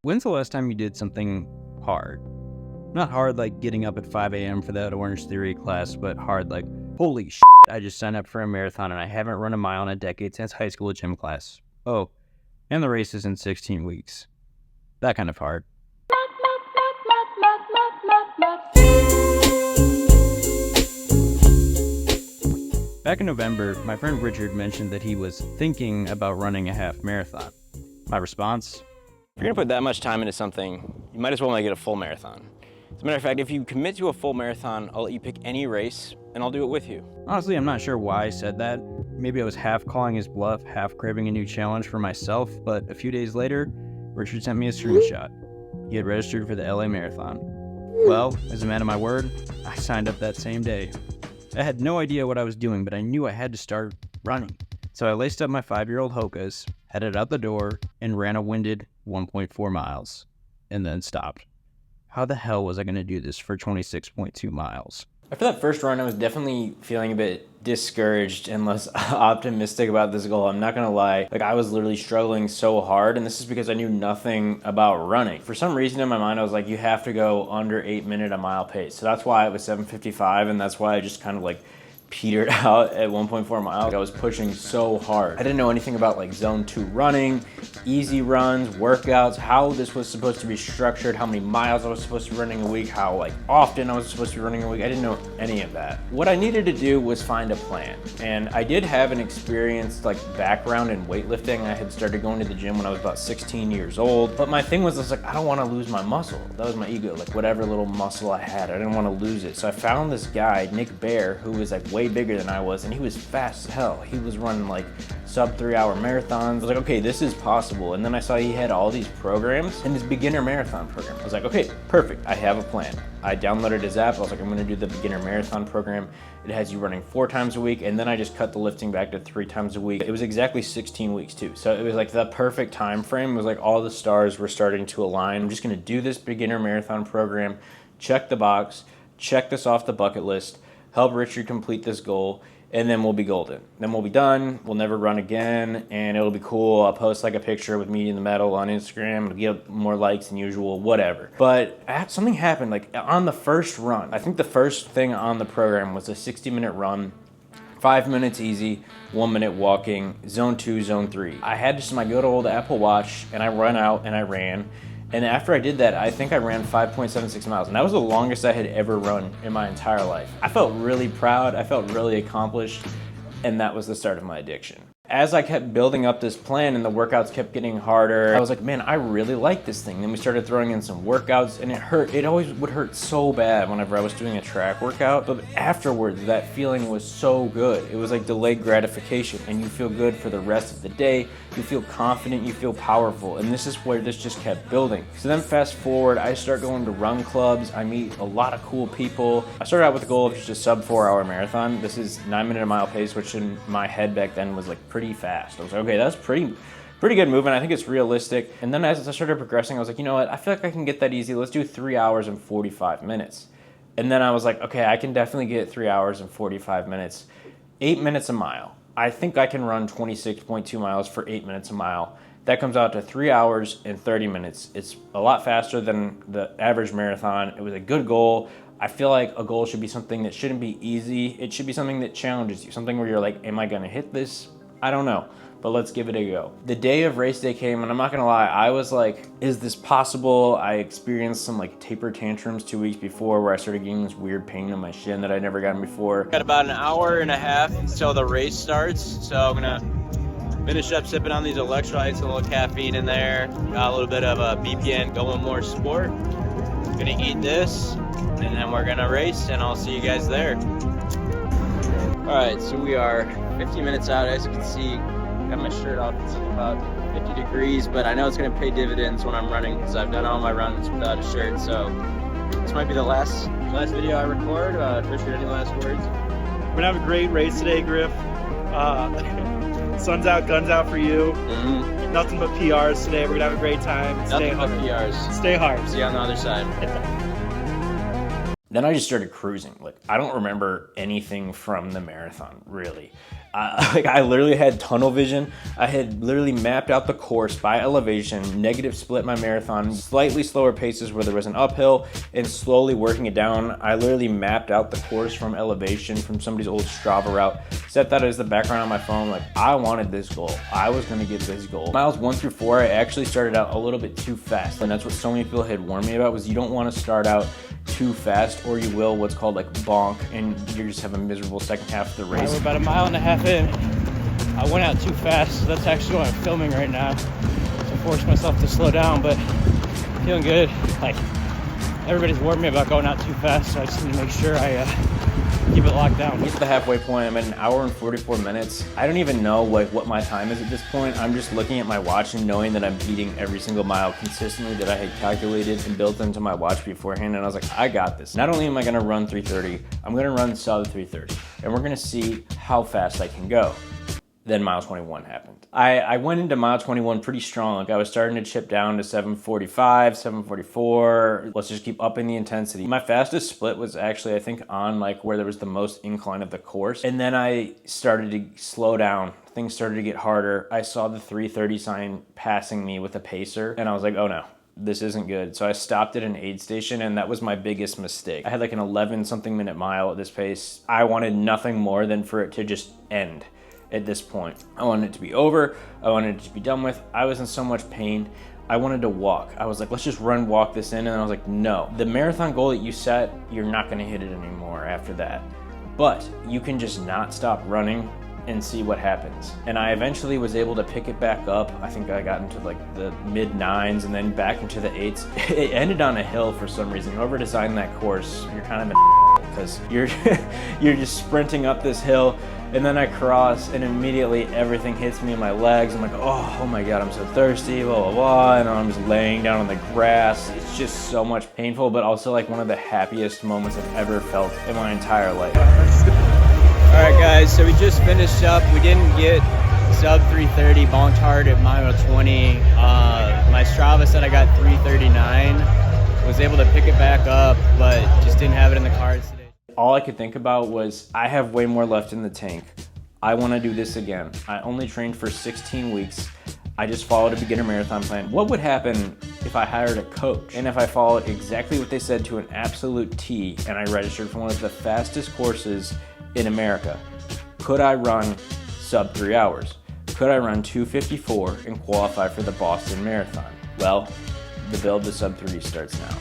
When's the last time you did something hard? Not hard like getting up at 5 a.m. for that Orange Theory class, but hard like, holy shit, I just signed up for a marathon and I haven't run a mile in a decade since high school gym class. Oh, and the race is in 16 weeks. That kind of hard. Back in November, my friend Richard mentioned that he was thinking about running a half marathon. My response? If you're gonna put that much time into something, you might as well make it a full marathon. As a matter of fact, if you commit to a full marathon, I'll let you pick any race and I'll do it with you. Honestly, I'm not sure why I said that. Maybe I was half calling his bluff, half craving a new challenge for myself, but a few days later, Richard sent me a screenshot. He had registered for the LA Marathon. Well, as a man of my word, I signed up that same day. I had no idea what I was doing, but I knew I had to start running. So I laced up my 5-year-old Hokas, headed out the door, and ran a winded 1.4 miles, and then stopped. How the hell was I going to do this for 26.2 miles? After that first run, I was definitely feeling a bit discouraged and less optimistic about this goal. I'm not gonna lie, I was literally struggling so hard, and this is because I knew nothing about running. For some reason in my mind, I was like, you have to go under 8 minute a mile pace. So that's why it was 7:55, and that's why I just kind of petered out at 1.4 miles. I was pushing so hard. I didn't know anything about zone 2 running, easy runs, workouts, how this was supposed to be structured, how many miles I was supposed to be running a week, how often I was supposed to be running a week. I didn't know any of that. What I needed to do was find a plan. And I did have an experienced background in weightlifting. I had started going to the gym when I was about 16 years old. But my thing was I don't want to lose my muscle. That was my ego. Whatever little muscle I had, I didn't want to lose it. So I found this guy, Nick Bear, who was way bigger than I was, and he was fast as hell. He was running sub 3-hour marathons. I was okay, this is possible. And then I saw he had all these programs and this beginner marathon program. I was okay, perfect, I have a plan. I downloaded his app. I was I'm gonna do the beginner marathon program. It has you running 4 times a week, and then I just cut the lifting back to 3 times a week. It was exactly 16 weeks too. So it was the perfect time frame. It was all the stars were starting to align. I'm just gonna do this beginner marathon program, check the box, check this off the bucket list, help Richard complete this goal, and then we'll be golden. Then we'll be done, we'll never run again, and it'll be cool. I'll post a picture with me in the medal on Instagram, it'll get more likes than usual, whatever. But something happened, on the first run. I think the first thing on the program was a 60-minute run, 5 minutes easy, 1 minute walking, zone 2, zone 3. I had just my good old Apple Watch, and I ran out and I ran. And after I did that, I think I ran 5.76 miles, and that was the longest I had ever run in my entire life. I felt really proud, I felt really accomplished, and that was the start of my addiction. As I kept building up this plan and the workouts kept getting harder, I was man, I really like this thing. Then we started throwing in some workouts, and it hurt. It always would hurt so bad whenever I was doing a track workout, but afterwards, that feeling was so good. It was delayed gratification, and you feel good for the rest of the day. You feel confident, you feel powerful, and this is where this just kept building. So then fast forward, I start going to run clubs. I meet a lot of cool people. I started out with the goal of just a sub 4-hour marathon. This is 9 minute a mile pace, which in my head back then was pretty fast. I was okay, that's pretty good movement. I think it's realistic. And then as I started progressing, I was you know what? I feel I can get that easy. Let's do 3 hours and 45 minutes. And then I was okay, I can definitely get 3 hours and 45 minutes. 8 minutes a mile. I think I can run 26.2 miles for 8 minutes a mile. That comes out to 3 hours and 30 minutes. It's a lot faster than the average marathon. It was a good goal. I feel a goal should be something that shouldn't be easy. It should be something that challenges you. Something where you're am I gonna hit this? I don't know, but let's give it a go. The day of race day came, and I'm not gonna lie, I was is this possible? I experienced some taper tantrums 2 weeks before where I started getting this weird pain in my shin that I'd never gotten before. Got about an hour and a half until the race starts, so I'm gonna finish up sipping on these electrolytes, a little caffeine in there, got a little bit of a BPN going more sport. Gonna eat this, and then we're gonna race, and I'll see you guys there. All right, so we are 15 minutes out. As you can see, got my shirt off. It's about 50 degrees, but I know it's gonna pay dividends when I'm running because I've done all my runs without a shirt. So this might be the last video I record. Richard, any last words? We're gonna have a great race today, Griff. Sun's out, guns out for you. Mm-hmm. Nothing but PRs today. We're gonna have a great time. Nothing but PRs. Stay hard. See you on the other side. Then I just started cruising. Like, I don't remember anything from the marathon, really. I literally had tunnel vision. I had literally mapped out the course by elevation, negative split my marathon, slightly slower paces where there was an uphill, and slowly working it down. I literally mapped out the course from elevation from somebody's old Strava route, set that as the background on my phone. Like, I wanted this goal. I was gonna get this goal. Miles 1 through 4, I actually started out a little bit too fast. And that's what so many people had warned me about, was you don't wanna start out too fast, or you will what's called like bonk, and you just have a miserable second half of the race. We're about a mile and a half in. I went out too fast, so that's actually what I'm filming right now. So I forced myself to slow down, but feeling good. Like, everybody's warned me about going out too fast, so I just need to make sure I keep it locked down. Get to the halfway point. I'm at an hour and 44 minutes. I don't even know what my time is at this point. I'm just looking at my watch and knowing that I'm beating every single mile consistently that I had calculated and built into my watch beforehand. And I was like, I got this. Not only am I gonna run 3:30, I'm gonna run sub 3:30. And we're gonna see how fast I can go. Then mile 21 happened. I went into mile 21 pretty strong. Like, I was starting to chip down to 7:45, 7:44. Let's just keep upping the intensity. My fastest split was actually, I think, on like where there was the most incline of the course. And then I started to slow down. Things started to get harder. I saw the 3:30 sign passing me with a pacer, and I was like, oh no, this isn't good. So I stopped at an aid station, and that was my biggest mistake. I had like an 11 something minute mile at this pace. I wanted nothing more than for it to just end. At this point, I wanted it to be over. I wanted it to be done with. I was in so much pain. I wanted to walk. I was like, let's just walk this in. And I was like, no. The marathon goal that you set, you're not gonna hit it anymore after that. But you can just not stop running and see what happens. And I eventually was able to pick it back up. I think I got into like the mid 9s and then back into the 8s. It ended on a hill for some reason. Whoever designed that course, you're kind of an because you're just sprinting up this hill, and then I cross, and immediately everything hits me in my legs. I'm like, oh my God, I'm so thirsty, blah, blah, blah. And I'm just laying down on the grass. It's just so much painful, but also like one of the happiest moments I've ever felt in my entire life. All right, guys, so we just finished up. We didn't get sub 3:30, bonked hard at mile 20. My Strava said I got 3:39. Was able to pick it back up, but just didn't have it in the cards today. All I could think about was, I have way more left in the tank. I want to do this again. I only trained for 16 weeks. I just followed a beginner marathon plan. What would happen if I hired a coach and if I followed exactly what they said to an absolute T and I registered for one of the fastest courses in America? Could I run sub 3 hours? Could I run 2:54 and qualify for the Boston Marathon? Well, the build to sub 3 starts now.